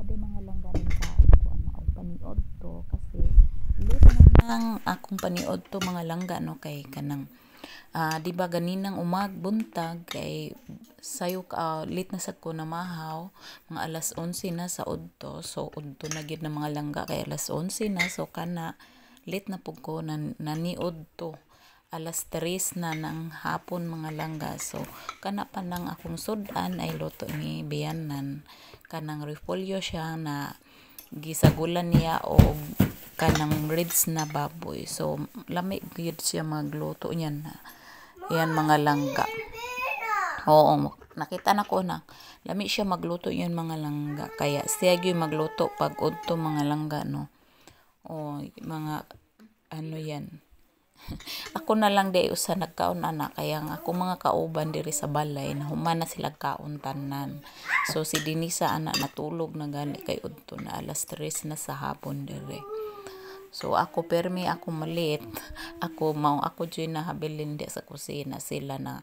di mga langganing kaon ko ana og paniod to kasi lit nang akong paniod to mga langga no kay kanang di ba ganinang buntag kay sayo late na sad ko na mahaw mga alas 11 na sa udto so udto na gid na mga langga kay alas 11 na so kana late na pud ko naniud to alas 3 na ng hapon mga langga so kana pa nang akong sudan ay luto ni biyanan kanang repolyo siya na gisagulan niya og kanang ribs na baboy so lami gyud siya magluto niyan na yan mga langga. Oo, nakita na ko na. Lami siya magluto yun mga langga. Kaya siya gyud magluto pag udto mga langga no. O mga ano yan. Ako na lang di usa nagkaon ana kaya nga ako mga kauban diri sa balay na human na sila kaon tanan. So si Denisa ana natulog na gani kay udto na alas 3 na sa hapon diri. So ako permi ako maliit. Ako dyan nahabilin di sa kusina sila na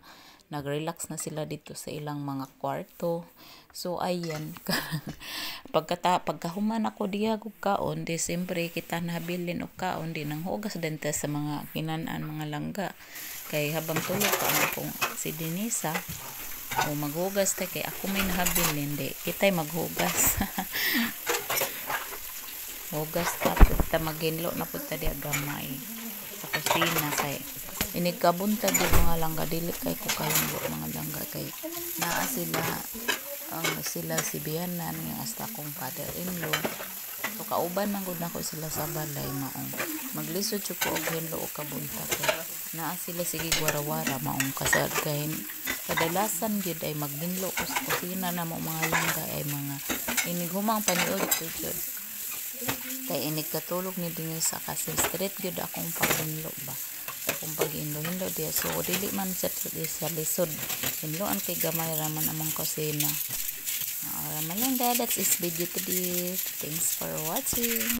nag-relax na sila dito sa ilang mga kwarto. So ayan pagkahuman ako diha og kaon di siyempre kita nahabilin og kaon di nang hugas din ta sa mga kinan-an mga langga. Kay habang tulog pa akong si Denisa o maghugas ta kay ako may nahabilin di kitay maghugas. Hugas tapos ta maginlo na pud ta di gamay sa kusina kay inigkabuntag yung mga langga dili kay ko kahimbo mga langga kay naa sila si biyanan yung hasta kong father-in-law so kauban man gud nako sila sa balay maong maglisod jud ko og hinlo o kabuntag kay naa sila sige warawara maong kasad kay kadalasan gyud ay maghinlo ko sa kusina na mo mga langga ay mga inighumang paniod ko jud kay inigkatulog ni Denisa kasi straight gyud akong paghinlo ba akong pag-hinlo diya so dili man sa lisod hinloan kay gamay raman among kusina. Alright, that's this video today. Thanks for watching.